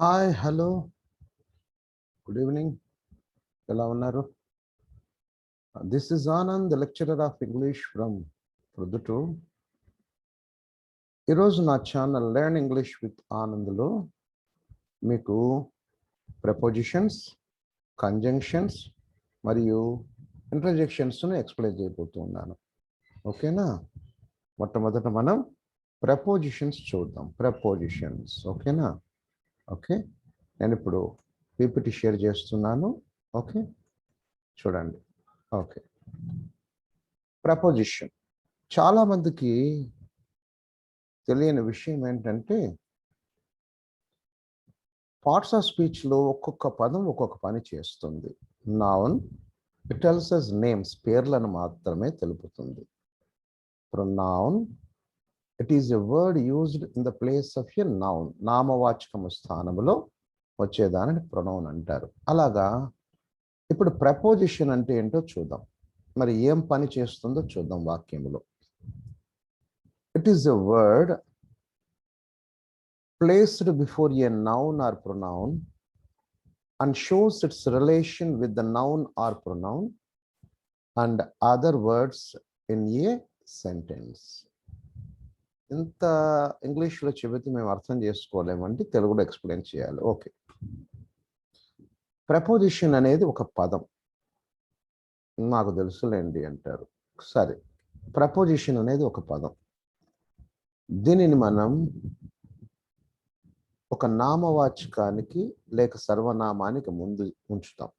Hi hello good evening ఎలా ఉన్నారు? This is Anand, the lecturer of English from Proddatur. ఈరోజు నా ఛానల్ లెర్న్ ఇంగ్లీష్ విత్ ఆనంద్లో మీకు ప్రపోజిషన్స్, కంజంక్షన్స్ మరియు ఇంటర్జెక్షన్స్ను ఎక్స్ప్లెయిన్ చేయబోతూ ఉన్నాను. ఓకేనా? మొట్టమొదట మనం ప్రపోజిషన్స్ చూద్దాం. ప్రపోజిషన్స్ ఓకేనా? ఓకే, నేను ఇప్పుడు పీపీటీ షేర్ చేస్తున్నాను. ఓకే, చూడండి. ఓకే, ప్రపోజిషన్ చాలామందికి తెలియని విషయం ఏంటంటే పార్ట్స్ ఆఫ్ స్పీచ్లో ఒక్కొక్క పదం ఒక్కొక్క పని చేస్తుంది. Noun it tells us names, పేర్లను మాత్రమే తెలుపుతుంది. Pronoun it is a word used in the place of a noun, నామవాచకము స్థానంలో వచ్చేదానిని ప్రొనౌన్ అంటారు. అలాగా ఇప్పుడు ప్రపోజిషన్ అంటే ఏంటో చూద్దాం. మరి ఏం పని చేస్తుందో చూద్దాం వాక్యంలో. It is a word placed before a noun or pronoun and shows its relation with the noun or pronoun and other words in a sentence. ఇంత ఇంగ్లీష్లో చెబితే మేము అర్థం చేసుకోలేమంటే తెలుగులో ఎక్స్ప్లెయిన్ చేయాలి. ఓకే, ప్రపోజిషన్ అనేది ఒక పదం. నాకు తెలుసులేండి అంటారు. సరే, ప్రపోజిషన్ అనేది ఒక పదం. దీనిని మనం ఒక నామవాచకానికి లేక సర్వనామానికి ముందు ఉంచుతాం.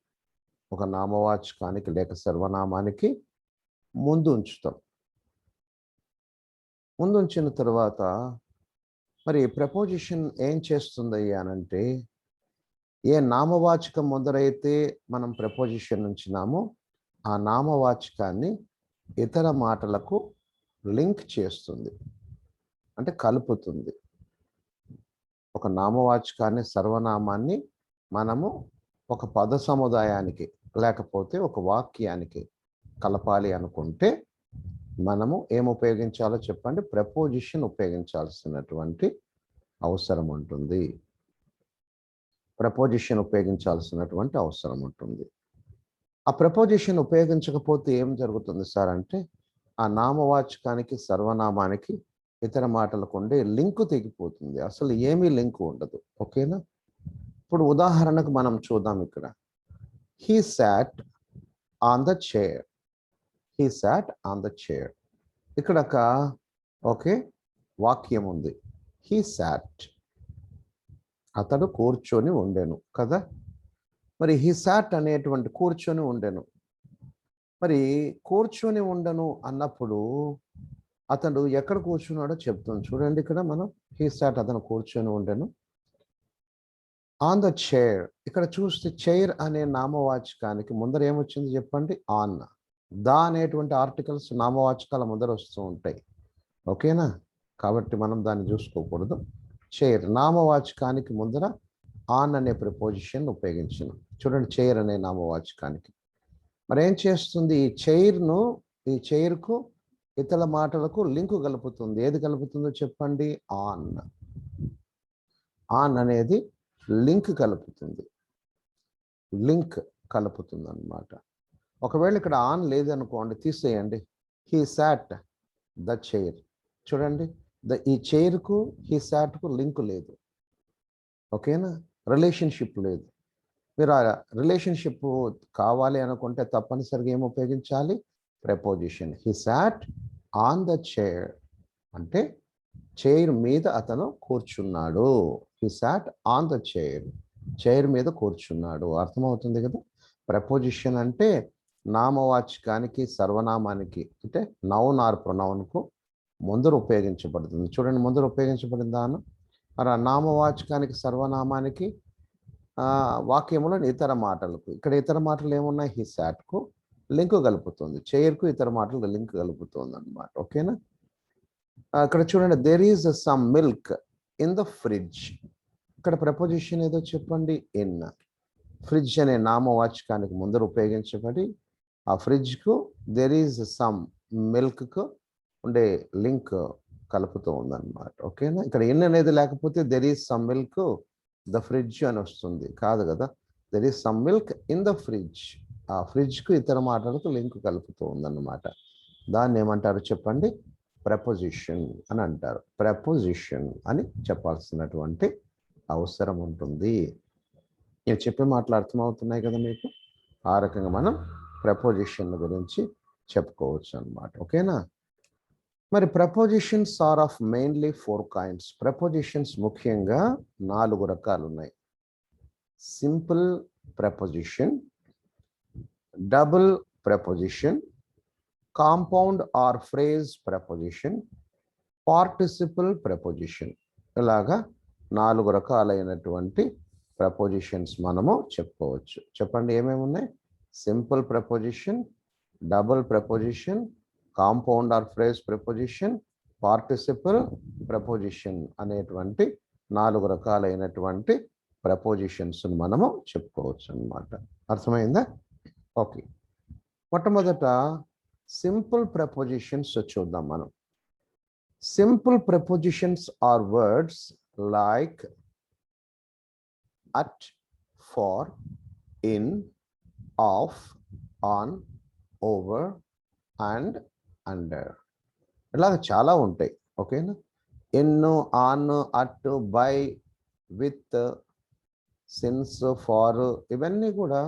ఒక నామవాచకానికి లేక సర్వనామానికి ముందు ఉంచుతాం. ముందు ఉంచిన తర్వాత మరి ప్రపోజిషన్ ఏం చేస్తుంది అనంటే, ఏ నామవాచకం ముందరైతే మనం ప్రపోజిషన్ ఉంచినామో ఆ నామవాచకాన్ని ఇతర మాటలకు లింక్ చేస్తుంది, అంటే కలుపుతుంది. ఒక నామవాచకాన్ని, సర్వనామాన్ని మనము ఒక పద సముదాయానికి లేకపోతే ఒక వాక్యానికి కలపాలి అనుకుంటే మనము ఏం ఉపయోగించాలో చెప్పండి? ప్రపోజిషన్ ఉపయోగించాల్సినటువంటి అవసరం ఉంటుంది. ప్రపోజిషన్ ఉపయోగించాల్సినటువంటి అవసరం ఉంటుంది. ఆ ప్రపోజిషన్ ఉపయోగించకపోతే ఏం జరుగుతుంది సార్ అంటే, ఆ నామవాచకానికి, సర్వనామానికి, ఇతర మాటలకు ఉండే లింకు తెగిపోతుంది. అసలు ఏమీ లింకు ఉండదు. ఓకేనా? ఇప్పుడు ఉదాహరణకు మనం చూద్దాం. ఇక్కడ he sat on the chair. He sat on the chair. ఇక్కడ ఒక ఓకే వాక్యం ఉంది. హీ సాట్, అతడు కూర్చొని ఉండెను కదా. మరి హీ సాట్ అనేటువంటి కూర్చొని ఉండెను. మరి కూర్చొని ఉండను అన్నప్పుడు అతడు ఎక్కడ కూర్చున్నాడో చెప్తుంది. చూడండి ఇక్కడ మనం హీ సాట్, అతను కూర్చొని ఉండెను. ఆన్ ద చైర్, ఇక్కడ చూస్తే చైర్ అనే నామవాచకానికి ముందర ఏమొచ్చింది చెప్పండి? ఆన్. దా అనేటువంటి ఆర్టికల్స్ నామవాచకాల ముందర వస్తూ ఉంటాయి. ఓకేనా? కాబట్టి మనం దాన్ని చూసుకోకూడదు. చైర్ నామవాచకానికి ముందర ఆన్ అనే ప్రిపోజిషన్ ఉపయోగించను. చూడండి, చైర్ అనే నామవాచకానికి మరి ఏం చేస్తుంది? ఈ చైర్కు ఇతర మాటలకు లింకు కలుపుతుంది. ఏది కలుపుతుందో చెప్పండి? ఆన్. ఆన్ అనేది లింక్ కలుపుతుంది. లింక్ కలుపుతుంది అన్నమాట. ఒకవేళ ఇక్కడ ఆన్ లేదనుకోండి, తీసేయండి. He sat the chair. చూడండి, ఈ చైర్కు హీ సాట్కు లింక్ లేదు. ఓకేనా? రిలేషన్షిప్ లేదు. మీరు ఆ రిలేషన్షిప్ కావాలి అనుకుంటే తప్పనిసరిగా ఏం ఉపయోగించాలి? Preposition. He sat on the chair అంటే చైర్ మీద అతను కూర్చున్నాడు. He sat on the chair, chair మీద కూర్చున్నాడు. అర్థమవుతుంది కదా? ప్రపోజిషన్ అంటే నామవాచకానికి, సర్వనామానికి, అంటే నౌన్ ఆర్ ప్రొనౌన్కు ముందర ఉపయోగించబడుతుంది. చూడండి, ముందర ఉపయోగించబడిందా అన్న. మరి ఆ నామవాచకానికి, సర్వనామానికి, వాక్యంలో ఇతర మాటలకు, ఇక్కడ ఇతర మాటలు ఏమున్నాయి? హీ సాట్కు లింక్ కలుపుతుంది, చైర్కు ఇతర మాటలు లింక్ కలుపుతుంది అన్నమాట. ఓకేనా? ఇక్కడ చూడండి, there is some milk in the fridge. ఇక్కడ ప్రపోజిషన్ ఏదో చెప్పండి? ఇన్. ఫ్రిడ్జ్ అనే నామవాచకానికి ముందర ఉపయోగించబడి ఆ ఫ్రిడ్జ్కు దేర్ ఈజ్ సమ్ మిల్క్కు ఉండే లింక్ కలుపుతూ ఉందన్నమాట. ఓకేనా? ఇక్కడ ఇన్ అనేది లేకపోతే there is some milk the fridge అని వస్తుంది, కాదు కదా. There is some milk in the fridge. ఆ ఫ్రిడ్జ్కు ఇతర మాటలకు లింక్ కలుపుతూ ఉందన్నమాట. దాన్ని ఏమంటారు చెప్పండి? ప్రపోజిషన్ అని అంటారు. ప్రపోజిషన్ అని చెప్పాల్సినటువంటి అవసరం ఉంటుంది. నేను చెప్పే మాటలు అర్థమవుతున్నాయి కదా మీకు? ఆ రకంగా మనం ప్రపోజిషన్ గురించి చెప్పుకోవచ్చు అన్నమాట. ఓకేనా? మరి prepositions are of mainly 4 kinds. Prepositions ముఖ్యంగా 4 రకాలు ఉన్నాయి. Simple preposition, double preposition, compound or phrase preposition, participle preposition. ఇలాగా 4 రకాలైనటువంటి ప్రపోజిషన్స్ మనము చెప్పుకోవచ్చు. చెప్పండి ఏమేమి ఉన్నాయి? Simple preposition, double preposition, compound or phrase preposition, participle preposition అనేటువంటి 4 రకాలైనటువంటి ప్రపోజిషన్స్ మనము చెప్పుకోవచ్చు అన్నమాట. అర్థమైందా? ఓకే. మొట్టమొదట సింపుల్ ప్రపోజిషన్స్ చూద్దాం మనం. Simple prepositions are words like at, for, in, of, on, over and under. ఇలాగ చాలా ఉంటాయి. ఓకేనా? In, on, at, by, with, since, for, ఇవన్నీ కూడా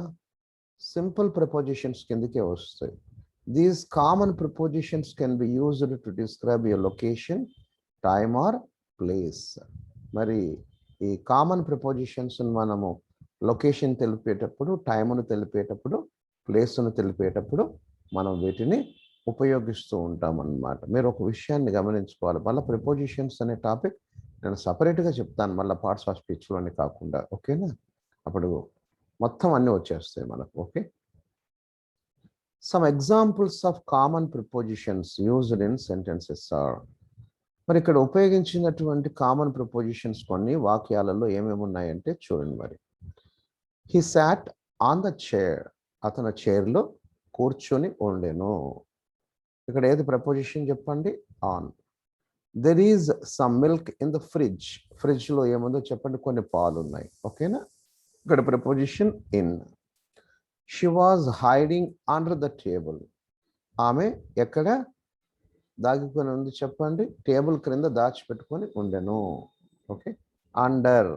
సింపుల్ ప్రపోజిషన్స్ కిందకే వస్తాయి. These common prepositions can be used to describe your location, time or place. మరి ఈ కామన్ ప్రపోజిషన్స్ మనము లొకేషన్ తెలిపేటప్పుడు, టైమును తెలిపేటప్పుడు, ప్లేస్ను తెలిపేటప్పుడు మనం వీటిని ఉపయోగిస్తూ ఉంటాం అన్నమాట. మీరు ఒక విషయాన్ని గమనించుకోవాలి. మళ్ళీ ప్రపోజిషన్స్ అనే టాపిక్ నేను సపరేట్గా చెప్తాను, మళ్ళీ పార్ట్స్ ఆఫ్ స్పీచ్లోనే కాకుండా. ఓకేనా? అప్పుడు మొత్తం అన్నీ వచ్చేస్తాయి మనకు. Okay. Some examples of common prepositions used in sentences are. మరి ఇక్కడ ఉపయోగించినటువంటి కామన్ ప్రపోజిషన్స్ కొన్ని వాక్యాలలో ఏమేమి ఉన్నాయంటే చూడండి. మరి he sat on the chair. అతను చైర్లో కూర్చొని ఉండెను. ఇక్కడ ఏది ప్రపోజిషన్ చెప్పండి? On. There is some milk in the fridge. ఫ్రిడ్జ్లో ఏముందో చెప్పండి? కొన్ని పాలు ఉన్నాయి. ఓకేనా? ఇక్కడ preposition in. She was hiding under the table. ఆమె ఎక్కడ దాగికొని ఉంది చెప్పండి? టేబుల్ క్రింద దాచిపెట్టుకొని ఉండెను. ఓకే. అండర్,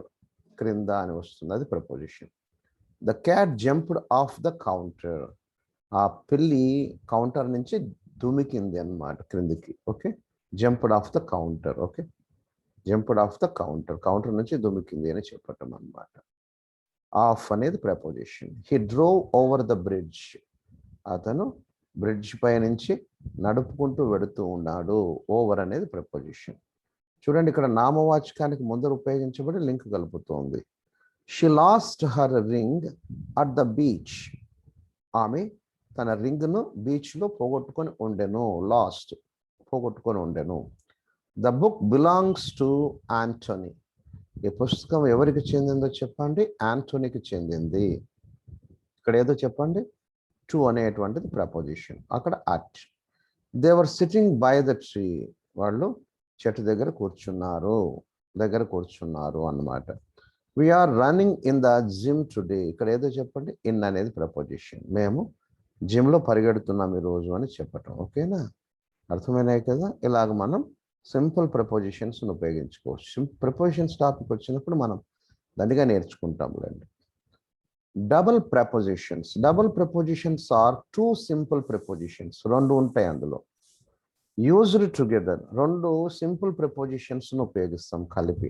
క్రింద అని వస్తుంది, అది preposition. The cat jumped off the counter. ఆ పిల్లి కౌంటర్ నుంచి దుమికింది అన్నమాట క్రిందికి. Okay. Jumped off the counter. Okay. Jumped off the counter, counter నుంచి దుమికింది అని చెప్పటం అన్నమాట. ఆఫ్ అనేది preposition. He drove over the bridge. అతను బ్రిడ్జ్ పై నుంచి నడుపుకుంటూ వెడుతూ ఉన్నాడు. ఓవర్ అనేది ప్రపోజిషన్. చూడండి, ఇక్కడ నామవాచకానికి ముందర ఉపయోగించబడి లింక్ కలుపుతోంది. She lost her ring at the beach. ఆమె తన రింగ్ను బీచ్లో పోగొట్టుకొని ఉండెను. లాస్ట్, పోగొట్టుకొని ఉండెను. The book belongs to Antony. ఈ పుస్తకం ఎవరికి చెందిందో చెప్పండి? యాంటోనీకి చెందింది. ఇక్కడ ఏదో చెప్పండి? టు అనేటువంటిది ప్రపోజిషన్. అక్కడ at. They were sitting by the tree. వాళ్ళు చెట్టు దగ్గర కూర్చున్నారు అన్నమాట. We're running in the gym today. ఇక్కడ ఏదో చెప్పండి? ఇన్ అనేది ప్రపోజిషన్. మేము జిమ్లో పరిగెడుతున్నాం ఈరోజు అని చెప్పటం. ఓకేనా? అర్థమైనాయి కదా? ఇలాగ మనం సింపుల్ ప్రపోజిషన్స్ ఉపయోగించుకోవచ్చు. ప్రపోజిషన్స్ టాపిక్ వచ్చినప్పుడు మనం దండిగా నేర్చుకుంటాంలేండి. Double prepositions. Double prepositions are two simple prepositions. రెండు ఉంటాయి అందులో. Used together. రెండు సింపుల్ ప్రపోజిషన్స్ ఉపయోగిస్తాం కలిపి.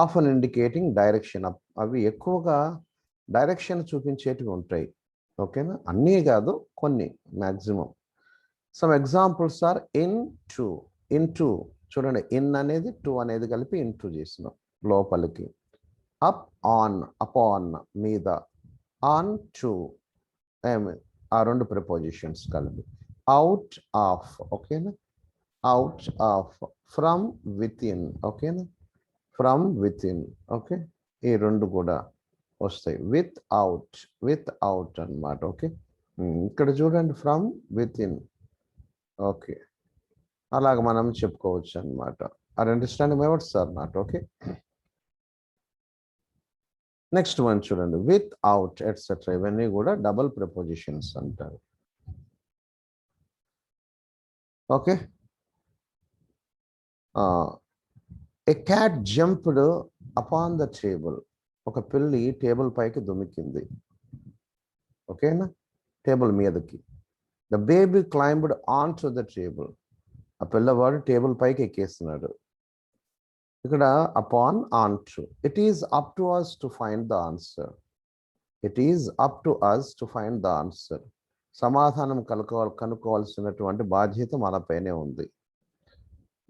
Often indicating direction. అవి ఎక్కువగా డైరెక్షన్ చూపించేటివి ఉంటాయి. ఓకేనా? అన్నీ కాదు, కొన్ని, maximum. Some examples are into. Into చూడండి, ఇన్ అనేది టు అనేది కలిపి ఇన్ టు చేసినాం, లోపలికి. అప్, ఆన్, అపాన్, మీద. ఆన్ టు, ఆ రెండు ప్రపోజిషన్స్ కలిపి. Out of. ఓకేనా? Out of. From, within. ఓకేనా? From, within. ఓకే. ఈ రెండు కూడా వస్తాయి. విత్ అవుట్ అన్నమాట. ఓకే. ఇక్కడ చూడండి, ఫ్రమ్, విత్ ఇన్. ఓకే. అలాగ మనం చెప్పుకోవచ్చు అన్నమాట. Are understanding my words or not? Okay. Next one చూడండి, విత్, అవుట్, ఎట్సెట్రా, ఇవన్నీ కూడా డబుల్ ప్రిపోజిషన్స్ అంటారు. Okay. A cat jumped upon the table. ఒక పిల్లి టేబుల్ పైకి దుమికింది. ఓకేనా, టేబుల్ మీదకి. The baby climbed on to the table. ఆ పిల్లవాడు టేబుల్ పైకి ఎక్కేస్తున్నాడు. ఇక్కడ upon, on to. It is up to us to find the answer. It is up to us to find the answer. సమాధానం కనుక్కోవాల్సినటువంటి బాధ్యత మనపైనే ఉంది.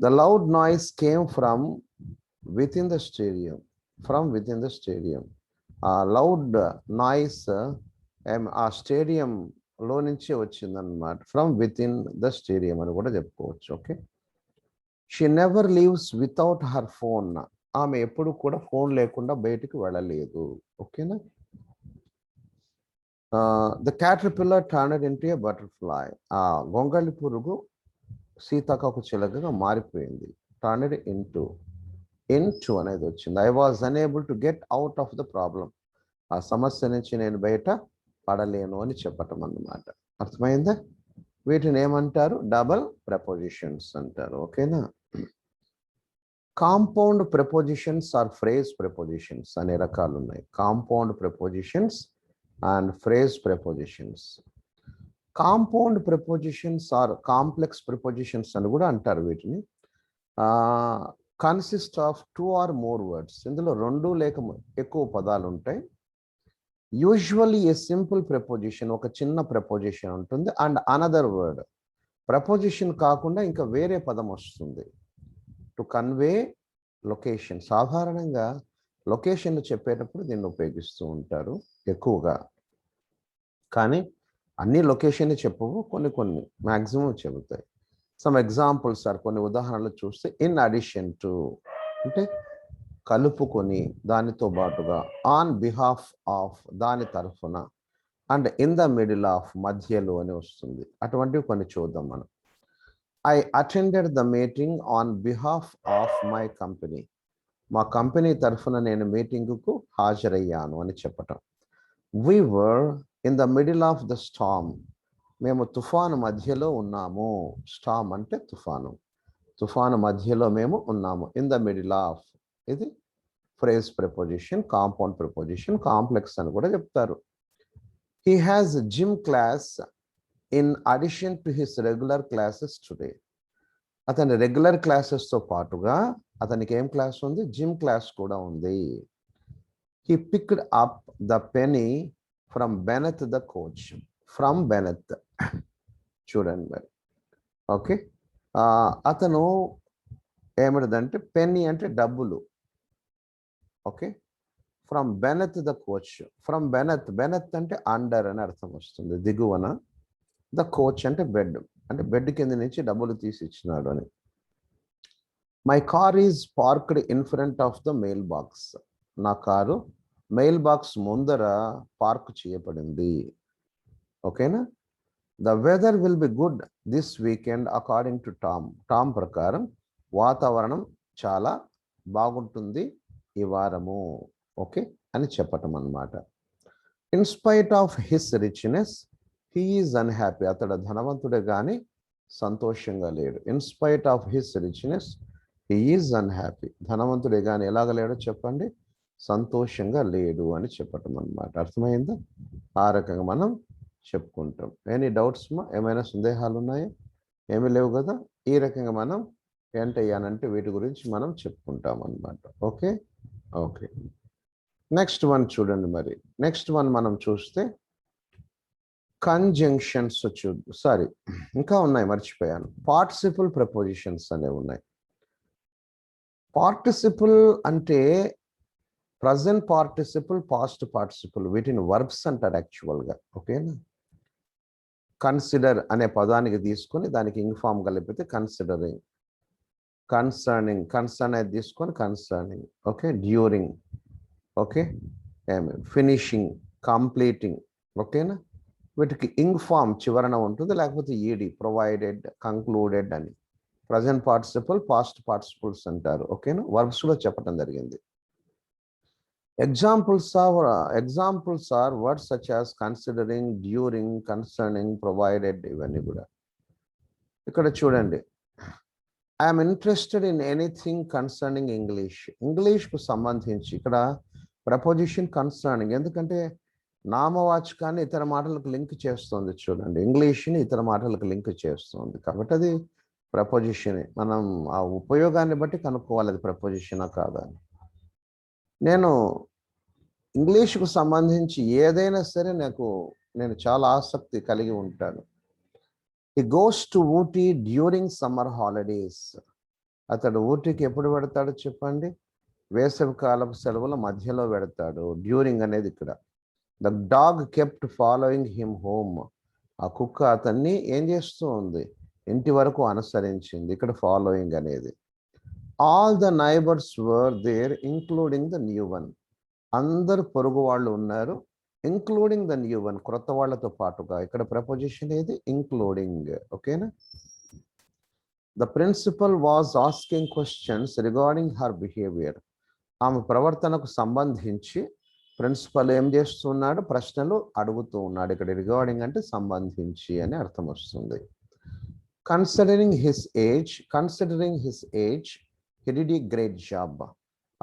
The loud noise came from with in the stadium. From with in the stadium. ఆ loud noise ఆ స్టేడియంలో నుంచి వచ్చిందన్నమాట. From with in the stadium అని కూడా చెప్పుకోవచ్చు. Okay. She never leaves without her phone. ఆమె ఎప్పుడు కూడా ఫోన్ లేకుండా బయటికి వెళ్ళలేదు. ఓకేనా. The caterpillar turned into a butterfly. ఆ గొంగళి పురుగు సీతాకోక చిలుకగా మారిపోయింది. టర్న్డ్ ఇంటూ అనేది వచ్చింది. I was unable to get out of the problem. ఆ సమస్య నుంచి నేను బయట పడలేను అని చెప్పటం అన్నమాట. అర్థమైందా? వీటిని ఏమంటారు? డబల్ ప్రపోజిషన్స్ అంటారు. ఓకేనా. Compound prepositions or phrase prepositions అనే రకాలు ఉన్నాయి. Compound prepositions and phrase prepositions. Compound prepositions are complex prepositions అని కూడా అంటారు వీటిని. Consist of 2 or more words. ఇందులో 2 లేక ఎక్కువ పదాలు ఉంటాయి. యూజువల్లీ ఏ సింపుల్ ప్రపోజిషన్, ఒక చిన్న ప్రపోజిషన్ ఉంటుంది, అండ్ అనదర్ వర్డ్. ప్రపోజిషన్ కాకుండా ఇంకా వేరే పదం వస్తుంది టు కన్వే లొకేషన్. సాధారణంగా లొకేషన్ చెప్పేటప్పుడు దీన్ని ఉపయోగిస్తూ ఉంటారు ఎక్కువగా. కానీ అన్ని లొకేషన్ చెప్పవు, కొన్ని మ్యాక్సిమం చెబుతాయి. సమ్ ఎగ్జాంపుల్స్ ఆర్, కొన్ని ఉదాహరణలు చూస్తే, ఇన్ అడిషన్ టు అంటే కలుపుకొని, దానితో పాటుగా, ఆన్ బిహాఫ్ ఆఫ్ దాని తరఫున, and in the middle of మధ్యలో అని వస్తుంది. అటువంటివి కొన్ని చూద్దాం మనం. I attended the meeting on behalf of my company. మా కంపెనీ తరఫున నేను మీటింగుకు హాజరయ్యాను అని చెప్పటం. We were in the middle of the storm. మేము తుఫాను మధ్యలో ఉన్నాము. స్టామ్ అంటే తుఫాను. తుఫాను మధ్యలో మేము ఉన్నాము. ఇన్ ద మిడిల్ ఆఫ్, ఇది phrase preposition, compound preposition, complex అని కూడా చెప్తారు. He has gym class in addition to his regular classes today. అతని రెగ్యులర్ క్లాసెస్తో పాటుగా అతనికి ఏం క్లాస్ ఉంది? జిమ్ క్లాస్ కూడా ఉంది. He picked up the penny from beneath the coach. From beneath. చూడండి మరి. ఓకే. అతను ఏమిటంటే, పెన్నీ అంటే డబ్బులు. Okay. From beneath the coach. From beneath, beneath అంటే అండర్ అని అర్థం వస్తుంది, దిగువన. ద కోచ్ అంటే బెడ్, అంటే బెడ్ కింద నుంచి డబ్బులు తీసి ఇచ్చినాడు అని. My car is parked in front of the mail box. నా కారు మెయిల్ బాక్స్ ముందర పార్క్ చేయబడింది. ఓకేనా. The weather will be good this weekend according to Tom. Tom ప్రకారం వాతావరణం చాలా బాగుంటుంది ఈ వారము. ఓకే అని చెప్పటం అన్నమాట. In spite of his richness he is unhappy. అతడు ధనవంతుడే కానీ సంతోషంగా లేడు. In spite of his richness he is unhappy. ధనవంతుడే కానీ ఎలాగ లేడో చెప్పండి? సంతోషంగా లేడు అని చెప్పటం అన్నమాట. అర్థమైందా? ఆ రకంగా మనం చెప్పుకుంటాం. ఎనీ డౌట్స్ మా? ఏమైనా సందేహాలు ఉన్నాయా? ఏమీ లేవు కదా. ఈ రకంగా మనం ఏంటయ్యానంటే వీటి గురించి మనం చెప్పుకుంటాం అన్నమాట. ఓకే. ఓకే. నెక్స్ట్ వన్ చూడండి మరి. నెక్స్ట్ వన్ మనం చూస్తే కంజంక్షన్స్ సారీ, ఇంకా ఉన్నాయి, మర్చిపోయాను. పార్టిసిపుల్ ప్రపోజిషన్స్ అనేవి ఉన్నాయి. పార్టిసిపుల్ అంటే ప్రజెంట్ పార్టిసిపుల్, పాస్ట్ పార్టిసిపుల్, వీటిని వర్బ్స్ అంటారు యాక్చువల్గా. ఓకేనా. కన్సిడర్ అనే పదానికి తీసుకొని దానికి ఇంగ్ ఫామ్ కలిపితే కన్సిడరింగ్. కన్సర్నింగ్, కన్సర్న్ అనేది తీసుకొని concerning. Okay. During. Okay. Finishing, completing. ఓకేనా. వీటికి ఇంగ్ ఫామ్ చివరన ఉంటుంది, లేకపోతే ఈడి, ప్రొవైడెడ్, కంక్లూడెడ్ అని. ప్రజెంట్ పార్టిసిపుల్, పాస్ట్ పార్టిసిపుల్స్ అంటారు. ఓకేనా. వర్బ్స్లో చెప్పడం జరిగింది. Examples are words such as considering, during, concerning, provided, ఇవన్నీ కూడా. ఇక్కడ చూడండి, I'm interested in anything concerning English. ఇంగ్లీష్కు సంబంధించి ఇక్కడ ప్రపోజిషన్ కన్సర్నింగ్, ఎందుకంటే నామవాచకాన్ని ఇతర మాటలకు లింక్ చేస్తుంది. చూడండి, ఇంగ్లీష్ని ఇతర మాటలకు లింక్ చేస్తుంది కాబట్టి అది ప్రపోజిషన్. మనం ఆ ఉపయోగాన్ని బట్టి కనుక్కోవాలి అది ప్రపోజిషనా కాదా అని. నేను ఇంగ్లీష్కు సంబంధించి ఏదైనా సరే నేను చాలా ఆసక్తి కలిగి ఉంటాను. He goes to Ooty during summer holidays. అతడు ఊటీకి ఎప్పుడు పెడతాడు చెప్పండి? వేసవి కాలపు సెలవుల మధ్యలో పెడతాడు. డ్యూరింగ్ అనేది ఇక్కడ. The dog kept following him home. ఆ కుక్క అతన్ని ఏం చేస్తూ ఉంది? ఇంటి వరకు అనుసరించింది. ఇక్కడ ఫాలోయింగ్ అనేది. All the neighbours were there including the new one. అందరు పొరుగు వాళ్ళు ఉన్నారు, ఇంక్లూడింగ్ ద న్యూ వన్, క్రొత్త వాళ్ళతో పాటుగా. ఇక్కడ ప్రపోజిషన్ ఏది? ఇంక్లూడింగ్. ఓకేనా? The principal was asking questions regarding her behaviour. ఆమె ప్రవర్తనకు సంబంధించి ప్రిన్సిపల్ ఏం చేస్తున్నాడు? ప్రశ్నలు అడుగుతూ ఉన్నాడు. ఇక్కడ రిగార్డింగ్ అంటే సంబంధించి అని అర్థం వస్తుంది. Considering his age he did a great job.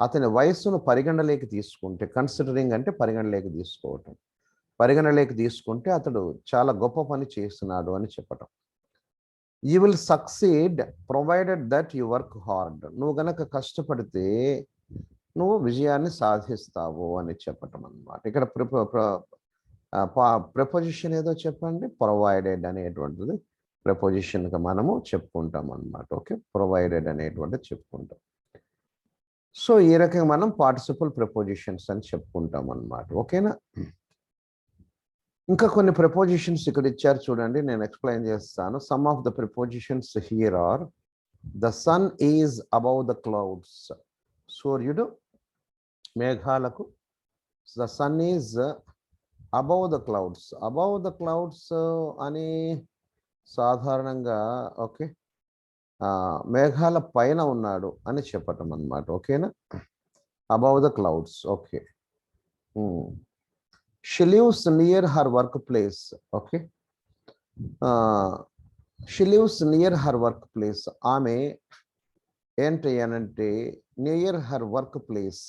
అతని వయస్సును పరిగణలోకి తీసుకుంటే, కన్సిడరింగ్ అంటే పరిగణలోకి తీసుకోవటం, పరిగణలోకి తీసుకుంటే అతడు చాలా గొప్ప పని చేస్తున్నాడు అని చెప్పటం. You will succeed provided that you work hard. నువ్వు గనక కష్టపడితే నువ్వు విజయాన్ని సాధిస్తావు అని చెప్పటం అన్నమాట. ఇక్కడ ప్రపోజిషన్ ఏదో చెప్పండి? ప్రొవైడెడ్ అనేటువంటిది ప్రపోజిషన్గా మనము చెప్పుకుంటాం అన్నమాట. ఓకే, ప్రొవైడెడ్ అనేటువంటిది చెప్పుకుంటాం. సో ఈ రకంగా మనం పార్టిసిపల్ ప్రపోజిషన్స్ అని చెప్పుకుంటాం అన్నమాట. ఓకేనా? ఇంకా కొన్ని ప్రపోజిషన్స్ ఇక్కడ ఇచ్చారు చూడండి, నేను ఎక్స్ప్లెయిన్ చేస్తాను. Some of the prepositions here are: the sun is above the clouds. సూర్యుడు మేఘాలకు. The sun is above the clouds. Above the clouds అని సాధారణంగా ఓకే మేఘాల పైన ఉన్నాడు అని చెప్పటం అన్నమాట. ఓకేనా? Above the clouds. Okay. She lives near her work place. Okay, she lives near her work place. ఆమె ఏంటి అనంటే నియర్ హర్ వర్క్ ప్లేస్,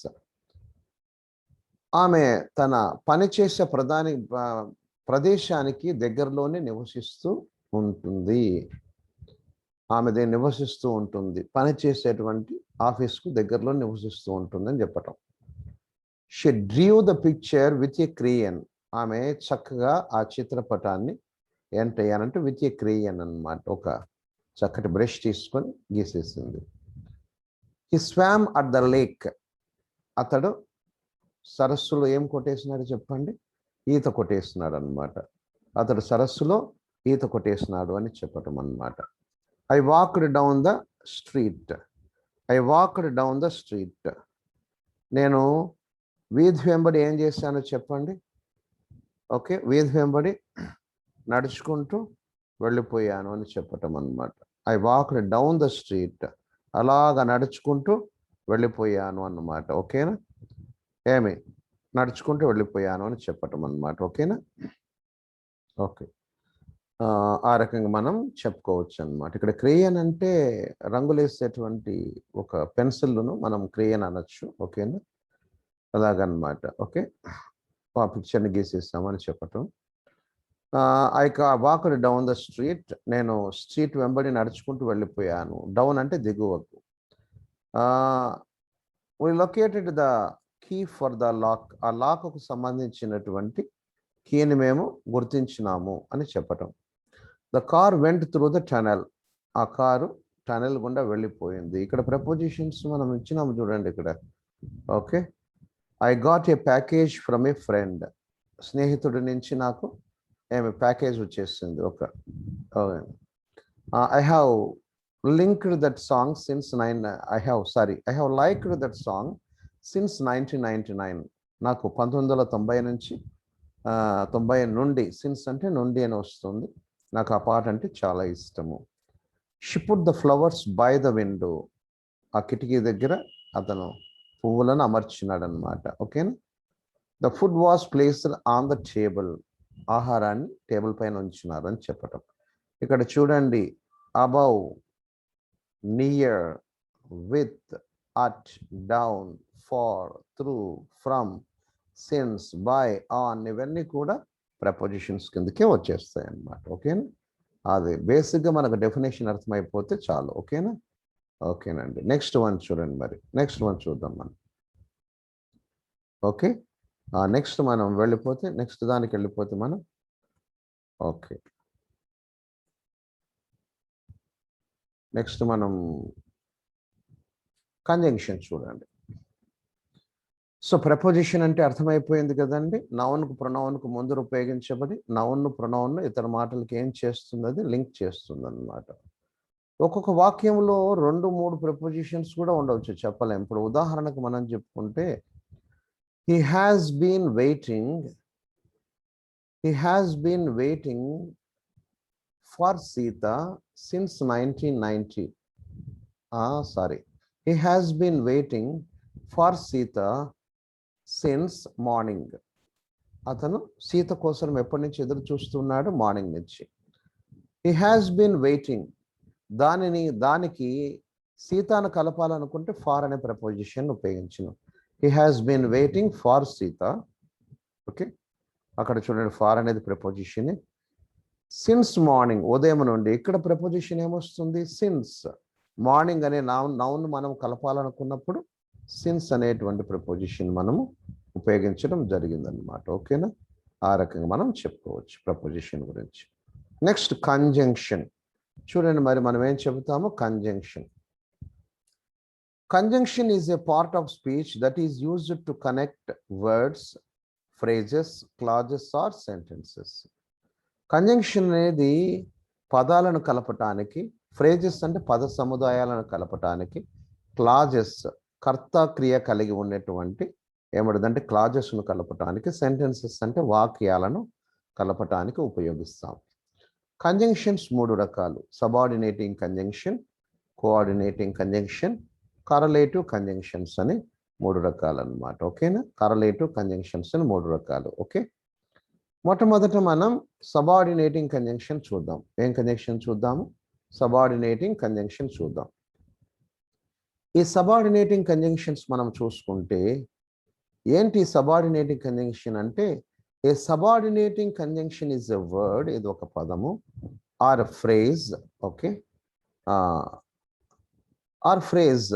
ఆమె తన పనిచేసే ప్రదేశానికి దగ్గరలోనే నివసిస్తూ ఉంటుంది. ఆమె నివసిస్తూ ఉంటుంది, పని చేసేటువంటి ఆఫీస్కు దగ్గరలో నివసిస్తూ ఉంటుంది అని చెప్పటం. She డ్రీవ్ the picture with a crayon. ఆమె చక్కగా ఆ చిత్రపటాన్ని ఏంటంటే విత్ ఏ క్రేయన్ అన్నమాట. ఒక చక్కటి బ్రష్ తీసుకొని గీసేసింది. హి స్వామ్ అట్ ద లేక్. అతడు సరస్సులో ఏం కొట్టేసినాడు చెప్పండి? ఈత కొట్టేసినాడు అన్నమాట. అతడు సరస్సులో ఈత కొట్టేసినాడు అని చెప్పటం అన్నమాట. I walked down the street. I walked down the street. నేను వీధి వెంబడి ఏం చేశానో చెప్పండి? ఓకే, వీధి వెంబడి నడుచుకుంటూ వెళ్ళిపోయాను అని చెప్పటం అన్నమాట. I walked down the street. అలాగా నడుచుకుంటూ వెళ్ళిపోయాను అన్నమాట. ఓకేనా? ఏమి నడుచుకుంటూ వెళ్ళిపోయాను అని చెప్పటం అన్నమాట. ఓకేనా? ఓకే, ఆ రకంగా మనం చెప్పుకోవచ్చు అన్నమాట. ఇక్కడ క్రేయన్ అంటే రంగులేసేటువంటి ఒక పెన్సిల్ను మనం క్రేయన్ అనొచ్చు. ఓకేనా? అలాగనమాట. ఓకే, ఆ పిక్చర్ని గీసేస్తామని చెప్పటం. I walked down the street. నేను స్ట్రీట్ వెంబడి నడుచుకుంటూ వెళ్ళిపోయాను. డౌన్ అంటే దిగువకు. We located the key for the lock. ఆ లాక్కు సంబంధించినటువంటి కీని మేము గుర్తించినాము అని చెప్పటం. The car went through the tunnel. ఆ కారు టనల్ గుండా వెళ్ళిపోయింది. ఇక్కడ ప్రపోజిషన్స్ మనం ఇచ్చినాము చూడండి ఇక్కడ. Okay, I got a package from a friend. స్నేహితుడి నుంచి నాకు ఏమి ప్యాకేజ్ వచ్చేసింది. ఒక I have linked that song since I have liked that song since 1999. నాకు 1990 నుంచి 90 నుండి, సిన్స్ అంటే నుండి అని వస్తుంది, నాకు ఆ పాట అంటే చాలా ఇష్టము. She put the flowers by the window. ఆ కిటికీ దగ్గర అతను పువ్వులను అమర్చినాడు అనమాట. ఓకేనా? The food was placed on the table. ఆహారాన్ని టేబుల్ పైన ఉంచినారు అని చెప్పటం. ఇక్కడ చూడండి, above, near, with, at, down, far, through, from, since, by, on ఇవన్నీ కూడా ప్రపోజిషన్స్ కిందకే వచ్చేస్తాయి అన్నమాట. ఓకేనా? అది బేసిక్గా మనకు డెఫినేషన్ అర్థమైపోతే చాలు. ఓకేనా? ఓకేనండి. నెక్స్ట్ వన్ చూడండి. మరి నెక్స్ట్ వన్ చూద్దాం మనం. ఓకే, నెక్స్ట్ మనం వెళ్ళిపోతే నెక్స్ట్ దానికి వెళ్ళిపోతే మనం ఓకే నెక్స్ట్ మనం కంజంక్షన్ చూడండి. సో ప్రపోజిషన్ అంటే అర్థమైపోయింది కదండి. నౌన్కు ప్రొనౌన్కు ముందు ఉపయోగించబడి నౌన్ను ప్రొనౌన్ను ఇతర మాటలకి ఏం చేస్తుంది, అది లింక్ చేస్తుంది అన్నమాట. ఒక్కొక్క వాక్యంలో 2-3 ప్రపోజిషన్స్ కూడా ఉండవచ్చు, చెప్పలేం. ఇప్పుడు ఉదాహరణకు మనం చెప్పుకుంటే he has been waiting for Sita since 1990. He has been waiting for Sita since morning. అతను సీత కోసం ఎప్పటి నుంచి ఎదురు చూస్తున్నాడు? మార్నింగ్ నుంచి. He has been waiting, దానికి సీతాను కలపాలనుకుంటే ఫార్ అనే ప్రపోజిషన్ ఉపయోగించను. He has been waiting for Sita. Okay, అక్కడ చూడండి, ఫార్ అనేది ప్రపోజిషన్. సిన్స్ మార్నింగ్, ఉదయం నుండి. ఇక్కడ ప్రపోజిషన్ ఏమొస్తుంది? సిన్స్. మార్నింగ్ అనే నౌన్ మనం కలపాలనుకున్నప్పుడు సిన్స్ అనేటువంటి ప్రపోజిషన్ మనము ఉపయోగించడం జరిగిందనమాట. ఓకేనా? ఆ రకంగా మనం చెప్పుకోవచ్చు ప్రపోజిషన్ గురించి. నెక్స్ట్ కంజంక్షన్ చూడండి. మరి మనం ఏం చెబుతాము? Conjunction. Conjunction is a part of speech that is used to connect words, phrases, clauses or sentences. Conjunction అనేది పదాలను కలపటానికి, phrases అంటే పద సముదాయాలను కలపటానికి, clauses కర్త క్రియ కలిగి ఉన్నటువంటి ఏమడుదంటే క్లాజెస్ను కలపటానికి, sentences అంటే వాక్యాలను కలపటానికి ఉపయోగిస్తాం. కంజంక్షన్స్ 3 రకాలు: subordinating conjunction, coordinating conjunction, correlative conjunctions అని 3 రకాలు అన్నమాట. ఓకేనా? కరలేటివ్ కంజంక్షన్స్ అని 3 రకాలు. ఓకే, మొట్టమొదట మనం సబార్డినేటింగ్ కంజంక్షన్ చూద్దాం. ఏం కంజంక్షన్ చూద్దాము? సబార్డినేటింగ్ కంజంక్షన్ చూద్దాం. ఈ సబార్డినేటింగ్ కంజంక్షన్స్ మనం చూసుకుంటే ఏంటి సబార్డినేటింగ్ కంజంక్షన్ అంటే? A subordinating conjunction is a word, ఇది ఒక పదము, or phrase. Okay, or phrase.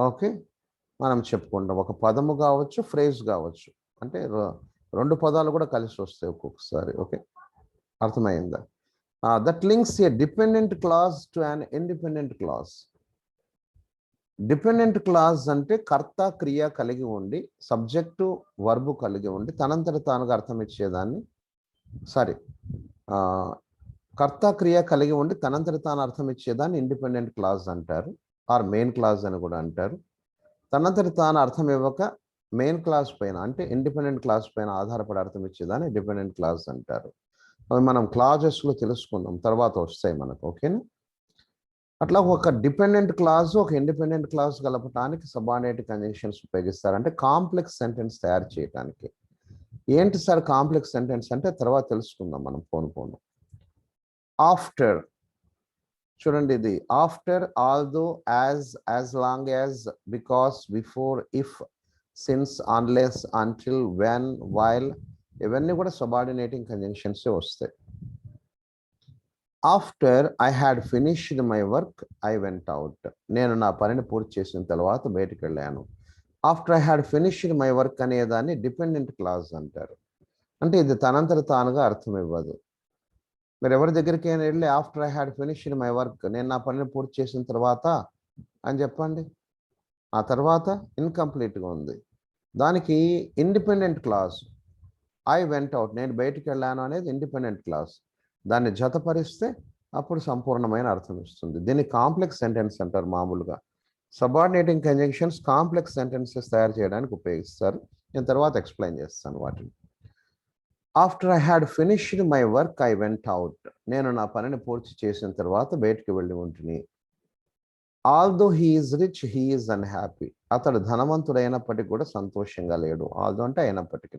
Okay, మనం చెప్పుకుంటాం ఒక పదము కావచ్చు, ఫ్రేజ్ కావచ్చు. అంటే 2 పదాలు కూడా కలిసి వస్తాయి ఒక్కొక్కసారి. ఓకే, అర్థమైందా? That links a dependent clause to an independent clause. Dependent clause అంటే కర్త క్రియ కలిగి ఉండి, సబ్జెక్టు వర్బు కలిగి ఉండి తనంతట తానుగా అర్థం ఇచ్చేదాన్ని, కర్త క్రియ కలిగి ఉండి తనంతట తాను అర్థం ఇచ్చేదాన్ని ఇండిపెండెంట్ క్లాజ్ అంటారు, ఆర్ మెయిన్ క్లాజ్ అని కూడా అంటారు. తనంతట తాను అర్థం ఇవ్వక మెయిన్ క్లాస్ పైన అంటే ఇండిపెండెంట్ క్లాస్ పైన ఆధారపడి అర్థం ఇచ్చేదాన్ని డిపెండెంట్ క్లాజ్ అంటారు. అవి మనం క్లాజెస్లో తెలుసుకుందాం, తర్వాత వస్తాయి మనకు. ఓకేనా? అట్లా ఒక డిపెండెంట్ క్లాజ్ ఒక ఇండిపెండెంట్ క్లాజ్ కలపడానికి సబార్డినేట్ కంజంక్షన్స్ ఉపయోగిస్తారు. అంటే కాంప్లెక్స్ సెంటెన్స్ తయారు చేయడానికి. ఏంటి సార్ కాంప్లెక్స్ సెంటెన్స్ అంటే? తర్వాత తెలుసుకుందాం మనం పోను. ఆఫ్టర్ చూడండి, ఇది after, although, as long as, because, before, if, since, unless, until, when, while ఇవన్నీ కూడా సబార్డినేటింగ్ కంజంక్షన్స్ వస్తాయి. After I had finished my work I went out. నేను నా పనిని పూర్తి చేసిన తర్వాత బయటికి వెళ్ళాను. After I had finished my work అనేదాన్ని డిపెండెంట్ క్లాజ్ అంటారు. అంటే ఇది తనంతట తానుగా అర్థం ఇవ్వదు. మీరు ఎవరి దగ్గరికైనా వెళ్ళి after I had finished my work, నేను నా పనిని పూర్తి చేసిన తర్వాత అని చెప్పండి, ఆ తర్వాత ఇన్కంప్లీట్గా ఉంది. దానికి independent clause I went out, నేను బయటికి వెళ్ళాను అనేది ఇండిపెండెంట్ క్లాజ్. దాన్ని జతపరిస్తే అప్పుడు సంపూర్ణమైన అర్థం ఇస్తుంది. దీన్ని కాంప్లెక్స్ సెంటెన్స్ అంటారు. మామూలుగా సబార్డినేటింగ్ కంజంక్షన్స్ కాంప్లెక్స్ సెంటెన్సెస్ తయారు చేయడానికి ఉపయోగిస్తారు. నేను తర్వాత ఎక్స్ప్లెయిన్ చేస్తాను వాటిని. After I had finished my work I went out, నేను నా పనిని పూర్తి చేసిన తర్వాత బయటికి వెళ్ళి ఉంటుంది. Although he is rich he is unhappy. అతడు ధనవంతుడైనప్పటికీ కూడా సంతోషంగా లేడు. ఆల్దో అంటే అయినప్పటికీ.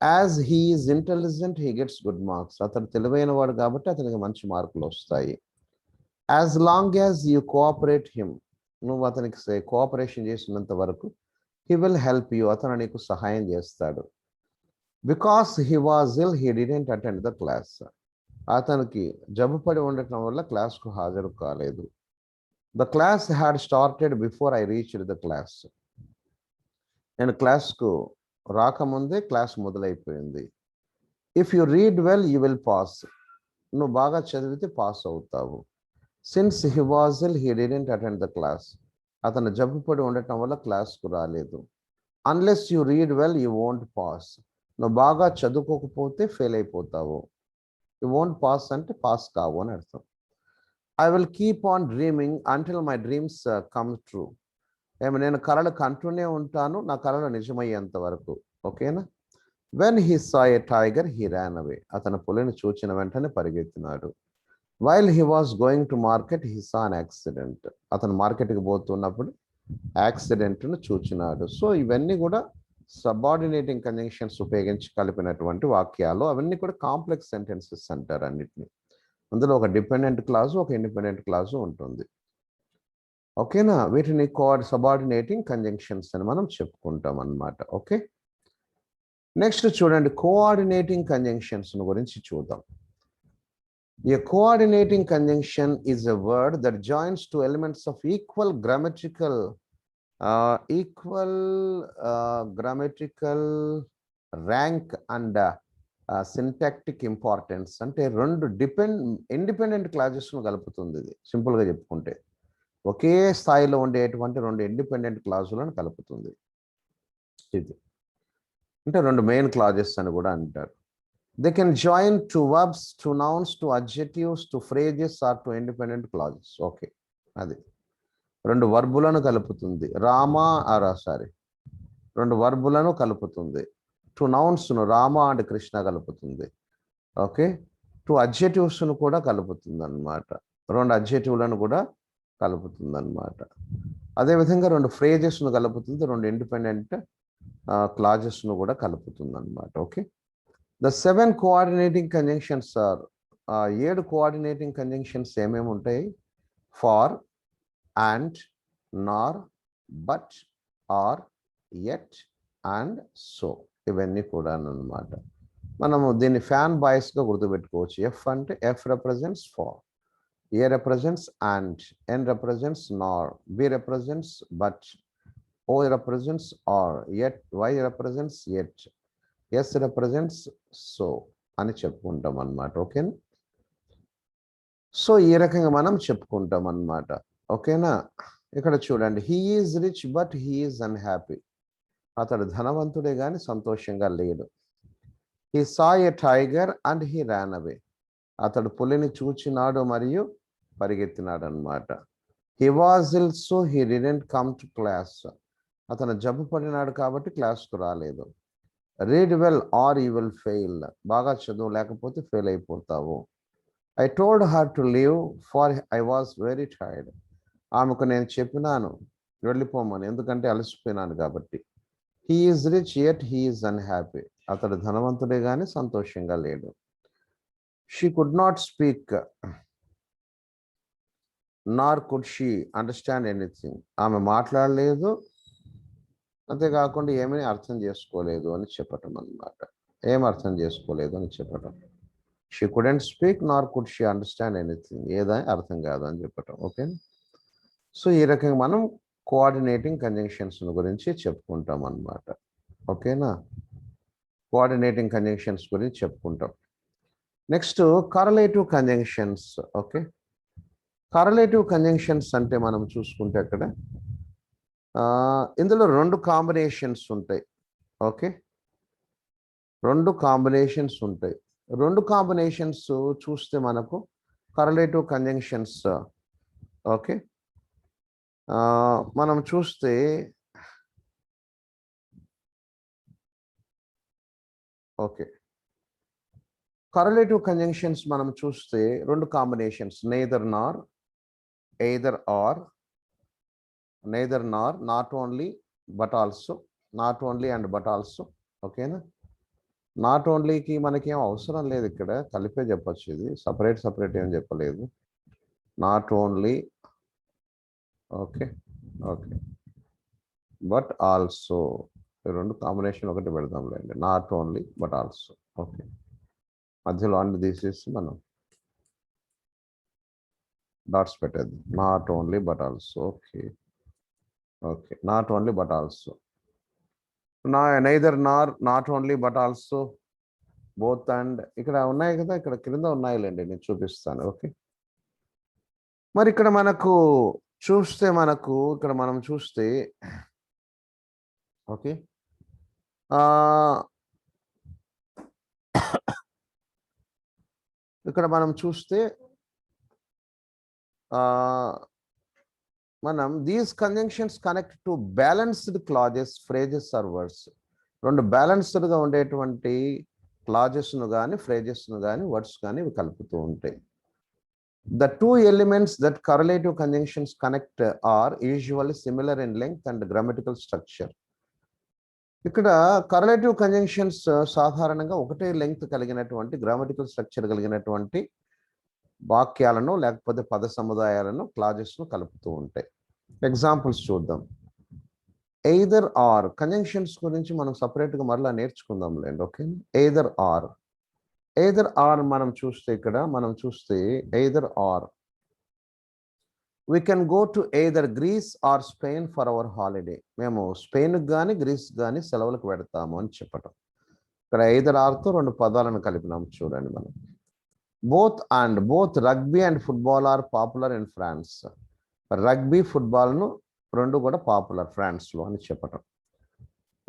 As he is intelligent he gets good marks. అతడు తెలివైన వాడు కాబట్టి అతనికి మంచి మార్కులు వస్తాయి. As long as you cooperate him, నువ్వు అతనికి కోఆపరేషన్ చేసినంత వరకు హీ విల్ హెల్ప్ యూ, అతను నీకు సహాయం చేస్తాడు. Because he was ill he didn't attend the class, అతనికి జబ్బు పడి ఉండటం వల్ల క్లాస్కు హాజరు కాలేదు. The class had started before I reached the class, నేను క్లాస్కు రాకముందే క్లాస్ మొదలైపోయింది. If you read well you will pass, నువ్వు బాగా చదివితే పాస్ అవుతావు. Since he was ill he didn't attend the class, అతను జబ్బు పడి ఉండటం వల్ల క్లాస్కు రాలేదు. Unless you read well you won't pass, నువ్వు బాగా చదువుకోకపోతే ఫెయిల్ అయిపోతావు. యూ వోంట్ పాస్ అంటే పాస్ కావు అని అర్థం. I will keep on dreaming until my dreams come true, నేను కళలు కంటూనే ఉంటాను నా కళలు నిజమయ్యేంత వరకు. ఓకేనా. When he saw a tiger he ran away, అతను పులిని చూచిన వెంటనే పరిగెత్తినాడు. While he was going to market he saw an accident, అతను మార్కెట్కి పోతున్నప్పుడు యాక్సిడెంట్ను చూచినాడు. సో ఇవన్నీ కూడా సబార్డినేటింగ్ కంజంక్షన్స్ ఉపయోగించి కలిపినటువంటి వాక్యాలు. అవన్నీ కూడా కాంప్లెక్స్ సెంటెన్సెస్ అంటారు అన్నిటిని. అందులో ఒక డిపెండెంట్ క్లాజు ఒక ఇండిపెండెంట్ క్లాజు ఉంటుంది. ఓకేనా. వీటిని సబార్డినేటింగ్ కంజంక్షన్స్ అని మనం చెప్పుకుంటాం అన్నమాట. ఓకే. నెక్స్ట్ చూడండి, కోఆర్డినేటింగ్ కంజంక్షన్స్ గురించి చూద్దాం. A coordinating conjunction is a word that joins two elements of equal grammatical rank and syntactic importance. అంటే రెండు ఇండిపెండెంట్ క్లాజెస్ను కలుపుతుంది. ఇది సింపుల్గా చెప్పుకుంటే ఒకే స్థాయిలో ఉండేటువంటి రెండు ఇండిపెండెంట్ క్లాజులను కలుపుతుంది. ఇది అంటే రెండు మెయిన్ క్లాజెస్ అని కూడా అంటారు. They can join two verbs, two nouns, two adjectives, two phrases or two independent clauses. Okay, అది రెండు వర్బులను కలుపుతుంది. రెండు వర్బులను కలుపుతుంది. టూ నౌన్స్ను రామ అండ్ కృష్ణ కలుపుతుంది. ఓకే. టూ అడ్జెటివ్స్ను కూడా కలుపుతుంది అన్నమాట. రెండు అడ్జెటివ్లను కూడా కలుపుతుంది అన్నమాట. అదేవిధంగా రెండు ఫ్రేజెస్ను కలుపుతుంది. రెండు ఇండిపెండెంట్ క్లాజెస్ను కూడా కలుపుతుంది అన్నమాట. Okay. The 7 coordinating conjunctions are 7 coordinating conjunctions ఏమేమి ఉంటాయి? For, and, nor, but, or, yet and so. ఇవన్నీ కూడా అన్నమాట. మనము దీన్ని ఫ్యాన్ బాయ్స్గా గుర్తుపెట్టుకోవచ్చు. ఎఫ్ అంటే F represents for, A represents and, N represents nor, B represents but, O represents or, yet, Y represents yet, S represents so అని చెప్పుకుంటాం అన్నమాట. ఓకేనా. సో ఈ రకంగా మనం చెప్పుకుంటాం అన్నమాట. ఓకేనా. ఇక్కడ చూడండి, he is rich but he is unhappy, అతడు ధనవంతుడే కానీ సంతోషంగా లేడు. He saw a tiger and he ran away, అతడు పులిని చూచినాడు మరియు పరిగెత్తినాడు అన్నమాట. He was ill so he didn't come to class, అతను జబ్బు పడినాడు కాబట్టి క్లాస్కు రాలేదు. Read well or you will fail, బాగా చదువు లేకపోతే ఫెయిల్ అయిపోతావు. I told her to leave for I was very tired, ఆమెకు నేను చెప్పినాను వెళ్ళిపోమని ఎందుకంటే అలసిపోయినాను కాబట్టి. He is rich yet he is unhappy, అతడు ధనవంతుడే కానీ సంతోషంగా లేడు. She could not speak nor could she understand anything, ఆమె మాట్లాడలేదు అంతేకాకుండా ఏమీ అర్థం చేసుకోలేదు అని చెప్పటం అన్నమాట. ఏం అర్థం చేసుకోలేదు అని చెప్పటం. She couldn't speak nor could she understand anything, ఏదని అర్థం కాదు అని చెప్పటం. ఓకే. సో ఈ రకంగా మనం కోఆర్డినేటింగ్ కంజంక్షన్స్ గురించి చెప్పుకుంటాం అన్నమాట. ఓకేనా. కోఆర్డినేటింగ్ కంజంక్షన్స్ గురించి చెప్పుకుంటాం. Next correlative conjunctions. Okay. Correlative conjunctions అంటే మనం చూసుకుంటే అక్కడ ఇందులో రెండు కాంబినేషన్స్ ఉంటాయి. ఓకే. రెండు కాంబినేషన్స్ ఉంటాయి. రెండు కాంబినేషన్స్ చూస్తే మనకు కరలేటివ్ కంజంక్షన్స్. ఓకే. మనం చూస్తే ఓకే కరలేటివ్ కంజంక్షన్స్ మనం చూస్తే రెండు combinations, neither Nar either or, neither nor, not only but also, not only and but also. ఓకేనా? నాట్ ఓన్లీకి మనకేం అవసరం లేదు, ఇక్కడ కలిపే చెప్పచ్చు, ఇది సపరేట్ ఏం చెప్పలేదు. Not only, okay okay, but also, రెండు కాంబినేషన్ ఒకటి పెడదాంలేండి. Not only but also. Okay, మధ్యలో అన్ని తీసేసి మనం డాట్స్ పెట్టేద్దాం. Not only but also. Okay okay, not only but also. Neither nor, not only but also, both and, ఇక్కడ ఉన్నాయి కదా, ఇక్కడ క్రింద ఉన్నాయిలేండి, నేను చూపిస్తాను. ఓకే, మరి ఇక్కడ మనకు చూస్తే, ఇక్కడ మనం చూస్తే, ఓకే, ఇక్కడ మనం చూస్తే మనం these conjunctions connect to balanced clauses, phrases or words. రెండు బ్యాలెన్స్డ్గా ఉండేటువంటి క్లాజెస్ను కానీ, ఫ్రేజెస్ను కానీ, వర్డ్స్ కానీ ఇవి కలుపుతూ ఉంటాయి. The two elements that correlative conjunctions connect are usually similar in length and grammatical structure. ఇక్కడ కరలేటివ్ కంజంక్షన్స్ సాధారణంగా ఒకటే లెంగ్త్ కలిగినటువంటి, గ్రామటికల్ స్ట్రక్చర్ కలిగినటువంటి వాక్యాలను లేకపోతే పద సముదాయాలను, క్లాజెస్ను కలుపుతూ ఉంటాయి. ఎగ్జాంపుల్స్ చూద్దాం. ఎయిదర్ ఆర్ కంజంక్షన్స్ గురించి మనం సపరేట్గా మరలా నేర్చుకుందాంలేండి. Okay, either or, either or మనం చూస్తే, ఇక్కడ మనం చూస్తే either or, we can go to either Greece or Spain for our holiday. మేము స్పెయిన్కి కానీ గ్రీస్ కానీ సెలవులకు పెడతాము అని చెప్పటం. ఇక్కడ ఎయిదర్ ఆర్తో రెండు పదాలను కలిపినాము చూడండి మనం. Both and, both rugby and football are popular in France. Rugby, ఫుట్బాల్ను రెండు కూడా పాపులర్ ఫ్రాన్స్లో అని చెప్పటం.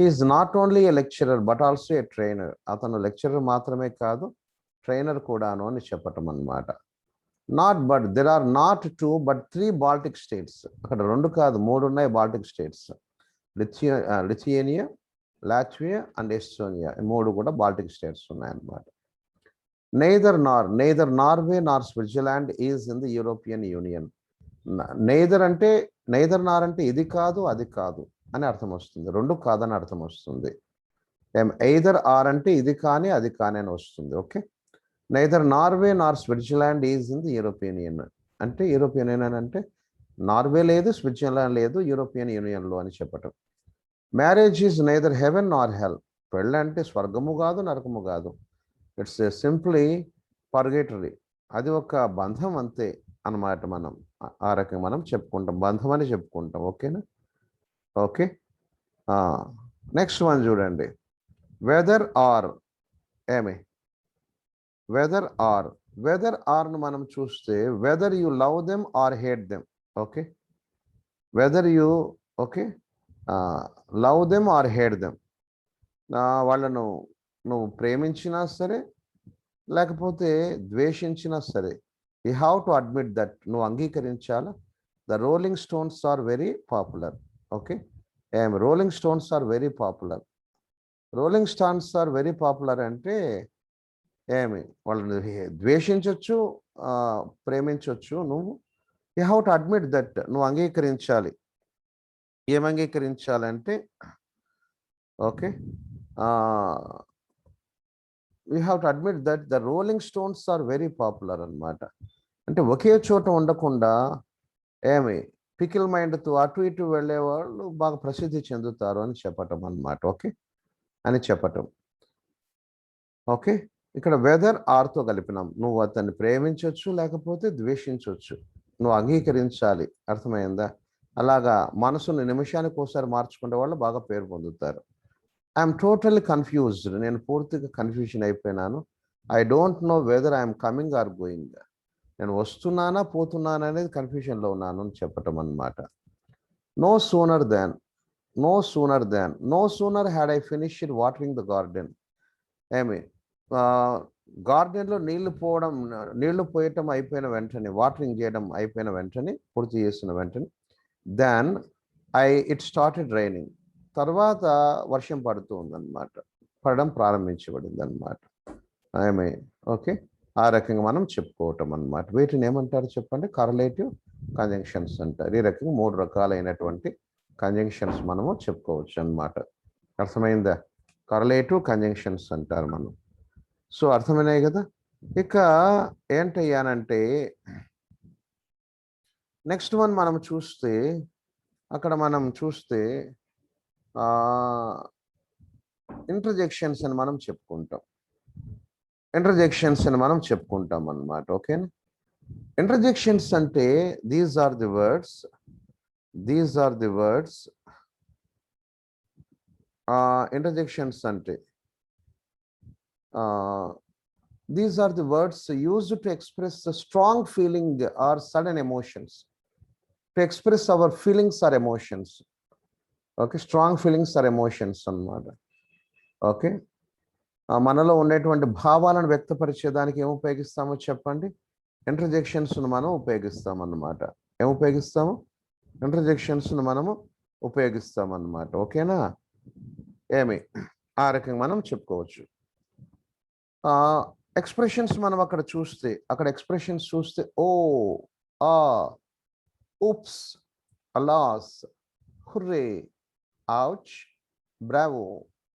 Is not only a lecturer but also a trainer. అతను లెక్చరర్ మాత్రమే కాదు, ట్రైనర్ కూడాను అని చెప్పటం అన్నమాట. Not but, there are not 2 but 3 Baltic states. అక్కడ రెండు కాదు, 3 ఉన్నాయి Baltic states. Lithuania, Latvia and Estonia, 3 కూడా బాల్టిక్ స్టేట్స్ ఉన్నాయన్నమాట. Neither nor, neither Norway Nar Switzerland is in the European union. Neither అంటే, నెయిదర్ నార్ అంటే ఇది కాదు అది కాదు అని అర్థం వస్తుంది, రెండు కాదని అర్థం వస్తుంది. ఎయిదర్ ఆర్ అంటే ఇది కానీ అది కానీ అని వస్తుంది. Okay, neither Norway Nar Switzerland is in the European union అంటే, యూరోపియన్ యూనియన్ అంటే నార్వే లేదు, స్విట్జర్లాండ్ లేదు, యూరోపియన్ యూనియన్లో అని చెప్పటం. మ్యారేజ్ ఈజ్ నెయిదర్ హెవెన్ నార్ హెల్. పెళ్ళి అంటే స్వర్గము కాదు, నరకము కాదు. It's simply purgatory. అది ఒక బంధం అంతే అన్నమాట. మనం ఆ రకంగా మనం చెప్పుకుంటాం, బంధం అని చెప్పుకుంటాం. ఓకేనా? ఓకే, నెక్స్ట్ వన్ చూడండి. వెదర్ ఆర్, ఏమి వెదర్ ఆర్, వెదర్ ఆర్ను మనం చూస్తే, whether you love them or hate them. Okay, whether you, okay, love them or hate them. వాళ్ళను నువ్వు ప్రేమించినా సరే లేకపోతే ద్వేషించినా సరే, you have to admit that, నువ్వు అంగీకరించాలా. The Rolling Stones are very popular. Okay, Rolling Stones are very popular. Rolling Stones are very popular అంటే ఏమి, వాళ్ళని ద్వేషించవచ్చు, ప్రేమించవచ్చు. నువ్వు you have to admit that, నువ్వు అంగీకరించాలి. ఏం అంగీకరించాలంటే, okay, you have to admit that the Rolling Stones are very popular అన్నమాట. అంటే ఒకే చోట ఉండకుండా ఏమి, పికిల్ మైండ్తో అటు ఇటు వెళ్ళేవాళ్ళు బాగా ప్రసిద్ధి చెందుతారు అని చెప్పటం అన్నమాట. ఓకే అని చెప్పటం. ఓకే, ఇక్కడ వెదర్ ఆర్తో కలిపినాం. నువ్వు అతన్ని ప్రేమించవచ్చు లేకపోతే ద్వేషించవచ్చు, నువ్వు అంగీకరించాలి. అర్థమైందా? అలాగా మనసుని నిమిషానికి ఒకసారి మార్చుకునే వాళ్ళు బాగా పేరు పొందుతారు. ఐఎమ్ టోటల్లీ కన్ఫ్యూజ్డ్, నేను పూర్తిగా కన్ఫ్యూజన్ అయిపోయినాను. I don't know whether I'm coming or going. నేను వస్తున్నానా పోతున్నానా అనేది కన్ఫ్యూజన్లో ఉన్నాను అని చెప్పటం అన్నమాట. No sooner than, no sooner than, no sooner had I finished watering the garden. ఏమి, గార్డెన్లో నీళ్లు పోయటం అయిపోయిన వెంటనే, వాటరింగ్ చేయడం అయిపోయిన వెంటనే, పూర్తి చేసిన వెంటనే, దెన్ ఇట్ స్టార్టెడ్ రైనింగ్, తర్వాత వర్షం పడుతూ ఉందన్నమాట, పడడం ప్రారంభించబడింది అనమాట. ఏమి, ఓకే, ఆ రకంగా మనం చెప్పుకోవటం అన్నమాట. వీటిని ఏమంటారు చెప్పండి? కరలేటివ్ కంజంక్షన్స్ అంటారు. ఈ రకంగా 3 రకాలైనటువంటి కంజంక్షన్స్ మనము చెప్పుకోవచ్చు అన్నమాట. అర్థమైందా? కరలేటివ్ కంజంక్షన్స్ అంటారు మనం. సో అర్థమైనాయి కదా. ఇక ఏంటయ్యానంటే నెక్స్ట్ వన్ మనం చూస్తే అక్కడ మనం చూస్తే ఇంటర్జెక్షన్స్ అని మనం చెప్పుకుంటాం. ఇంటర్జెక్షన్స్ అని మనం చెప్పుకుంటాం అన్నమాట. ఓకేనా? ఇంటర్జెక్షన్స్ అంటే these are the words interjections అంటే these are the words used to express a strong feeling or sudden emotions, to express our feelings or emotions. Okay, strong feelings or emotions అన్నమాట. Okay, మనలో ఉండేటువంటి భావాలను వ్యక్తపరిచేదానికి ఏం ఉపయోగిస్తామో చెప్పండి? Interjections మనం ఉపయోగిస్తాం అన్నమాట. ఏం ఉపయోగిస్తాము? ఇంటర్జెక్షన్స్ మనము ఉపయోగిస్తాం అన్నమాట. ఓకేనా? ఏమి ఆ రకంగా మనం చెప్పుకోవచ్చు. ఎక్స్ప్రెషన్స్ మనం అక్కడ చూస్తే ఎక్స్ప్రెషన్స్ చూస్తే ఓ, ఆ, ఉప్స్, అలాస్, హుర్రే, అవుచ్, బ్రావో,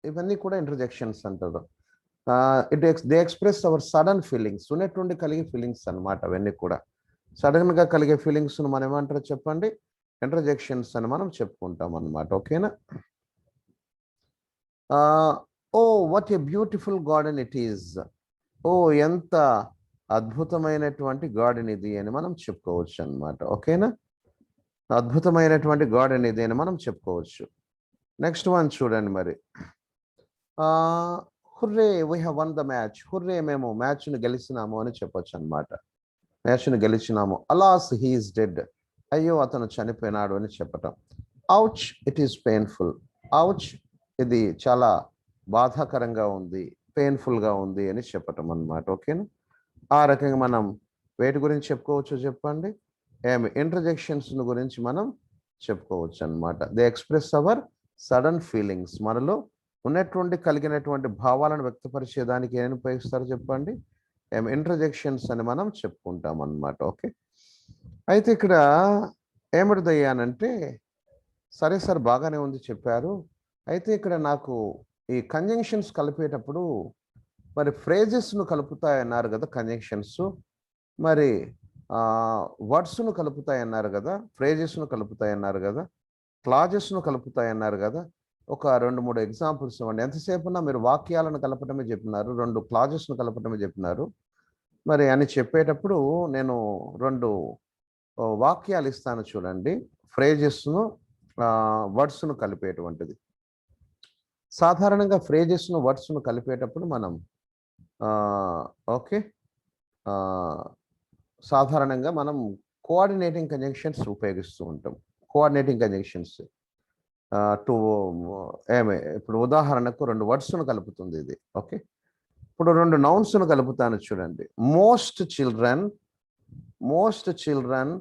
ఇవన్నీ కూడా ఇంటర్జెక్షన్స్ అంటారు. They express our sudden feelings, ఉన్నటువంటి కలిగే ఫీలింగ్స్ అన్నమాట. అవన్నీ కూడా సడన్ గా కలిగే ఫీలింగ్స్ మనం ఏమంటారో చెప్పండి? ఇంటర్జెక్షన్స్ అని మనం చెప్పుకుంటాం అన్నమాట. ఓకేనా? Oh what a beautiful garden it is, oh ఎంత అద్భుతమైనటువంటి గార్డెన్ ఇది అని మనం చెప్పుకోవచ్చు అన్నమాట. ఓకేనా? అద్భుతమైనటువంటి గార్డెన్ ఇది అని మనం చెప్పుకోవచ్చు. నెక్స్ట్ వన్ చూడండి మరి. Hurray we have one the match, hurray మేము మ్యాచ్ను గెలిచినాము అని చెప్పొచ్చు అన్నమాట. మ్యాచ్ను గెలిచినాము. అలాస్ హీఈస్ డెడ్, అయ్యో అతను చనిపోయినాడు అని చెప్పటం. Ouch it is painful, ouch ఇది చాలా బాధాకరంగా ఉంది, పెయిన్ఫుల్గా ఉంది అని చెప్పటం అన్నమాట. ఓకేనా? ఆ రకంగా మనం వేటి గురించి చెప్పుకోవచ్చు చెప్పండి? ఇంటర్జెక్షన్స్ గురించి మనం చెప్పుకోవచ్చు అన్నమాట. They express our sudden feelings, మనలో ఉన్నటువంటి కలిగినటువంటి భావాలను వ్యక్తపరిచేదానికి ఏం ఉపయోగిస్తారో చెప్పండి? ఇంటర్జెక్షన్స్ అని మనం చెప్పుకుంటాం అన్నమాట. ఓకే, అయితే ఇక్కడ ఏమిటిదయ్యానంటే, సరే సార్ బాగానే ఉంది చెప్పారు. అయితే ఇక్కడ నాకు ఈ కంజంక్షన్స్ కలిపేటప్పుడు మరి ఫ్రేజెస్ను కలుపుతాయన్నారు కదా కంజంక్షన్స్, మరి వర్డ్స్ను కలుపుతాయన్నారు కదా, ఫ్రేజెస్ను కలుపుతాయన్నారు కదా, క్లాజెస్ను కలుపుతాయన్నారు కదా. ఒక 2-3 ఎగ్జాంపుల్స్ ఇవ్వండి. ఎంతసేపు ఉన్నా మీరు వాక్యాలను కలపటమే చెప్పినారు, 2 క్లాజెస్ను కలపటమే చెప్పినారు. మరి అని చెప్పేటప్పుడు నేను 2 వాక్యాలు ఇస్తాను చూడండి, ఫ్రేజెస్ను వర్డ్స్ను కలిపేటువంటిది. సాధారణంగా ఫ్రేజెస్ను వర్డ్స్ను కలిపేటప్పుడు మనం ఓకే, సాధారణంగా మనం కోఆర్డినేటింగ్ కంజంక్షన్స్ ఉపయోగిస్తూ ఉంటాం. కోఆర్డినేటింగ్ కంజంక్షన్స్ టు ఇప్పుడు ఉదాహరణకు 2 వర్డ్స్ను కలుపుతుంది ఇది. ఓకే, ఇప్పుడు 2 నౌన్స్ను కలుపుతాను చూడండి. Most children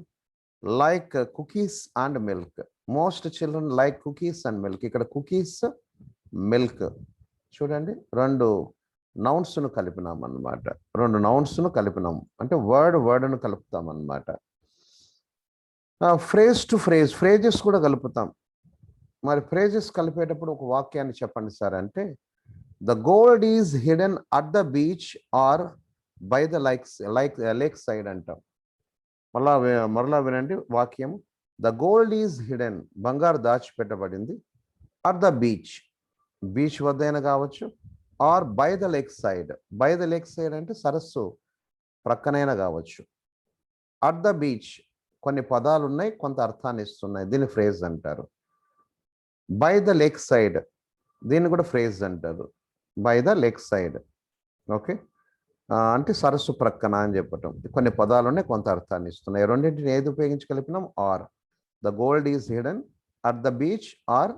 like cookies and milk, most children like cookies and milk. ఇక్కడ కుకీస్, మిల్క్ చూడండి, 2 నౌన్స్ను కలిపినాం అన్నమాట. 2 నౌన్స్ను కలిపినాం అంటే వర్డ్ను కలుపుతాం అన్నమాట. ఫ్రేజ్ టు ఫ్రేజ్, ఫ్రేజెస్ కూడా కలుపుతాం. మరి ఫ్రేజెస్ కలిపేటప్పుడు ఒక వాక్యాన్ని చెప్పండి సార్ అంటే, the gold is hidden at the beach or by the lake side అంటాం. మరలా వినండి వాక్యం. ద గోల్డ్ ఈజ్ హిడెన్, బంగారు దాచిపెట్టబడింది, అట్ ద బీచ్, బీచ్ వద్దైనా కావచ్చు, or by the lake side అంటే సరస్సు ప్రక్కనైనా కావచ్చు. అట్ ద బీచ్ కొన్ని పదాలు ఉన్నాయి, కొంత అర్థాన్ని ఇస్తున్నాయి, దీన్ని ఫ్రేజ్ అంటారు. బై ద లేక్ సైడ్ దీన్ని కూడా ఫ్రేజ్ అంటారు. By the lake side okay, అంటే సరస్సు ప్రక్కన అని చెప్పటం. కొన్ని పదాలు ఉన్నాయి, కొంత అర్థాన్ని ఇస్తున్నాయి. రెండింటిని ఏది ఉపయోగించి కలిపినాం? Or. The gold is hidden at the beach or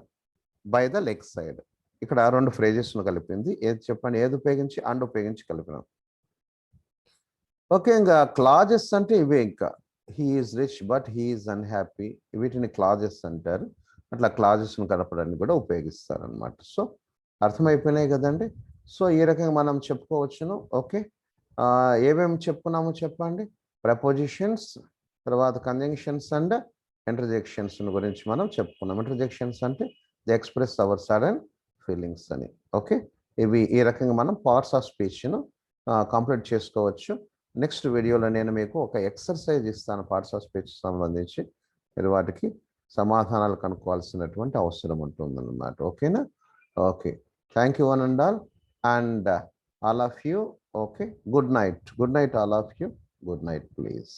by the lake side. ఇక్కడ 2 ఫ్రేజెస్ను కలిపింది. ఏది చెప్పండి? ఏది ఉపయోగించి? అండ్ ఉపయోగించి కలిపినాం. ఓకే, ఇంకా క్లాజెస్ అంటే ఇవే. ఇంకా he is rich but he is unhappy, వీటిని క్లాజెస్ అంటారు. అట్లా క్లాజెస్ను కలపడానికి కూడా ఉపయోగిస్తారు అనమాట. సో అర్థమైపోయినాయి కదండి. సో ఈ రకంగా మనం చెప్పుకోవచ్చును. ఓకే, ఏమేమి చెప్పుకున్నామో చెప్పండి. ప్రపోజిషన్స్, తర్వాత కంజంక్షన్స్ అండ్ ఇంటర్జెక్షన్స్ గురించి మనం చెప్పుకున్నాం. ఇంటర్జెక్షన్స్ అంటే the express our sudden feelings అని. ఓకే, ఇవి ఈ రకంగా మనం పార్ట్స్ ఆఫ్ స్పీచ్ను కంప్లీట్ చేసుకోవచ్చు. నెక్స్ట్ వీడియోలో నేను మీకు ఒక ఎక్సర్సైజ్ ఇస్తాను పార్ట్స్ ఆఫ్ స్పీచ్ సంబంధించి. మీరు వాటికి సమాధానాలు కనుక్కోవాల్సినటువంటి అవసరం ఉంటుందన్నమాట. ఓకేనా? Okay, thank you one and all, and all of you. Okay, good night all of you. Good night, please.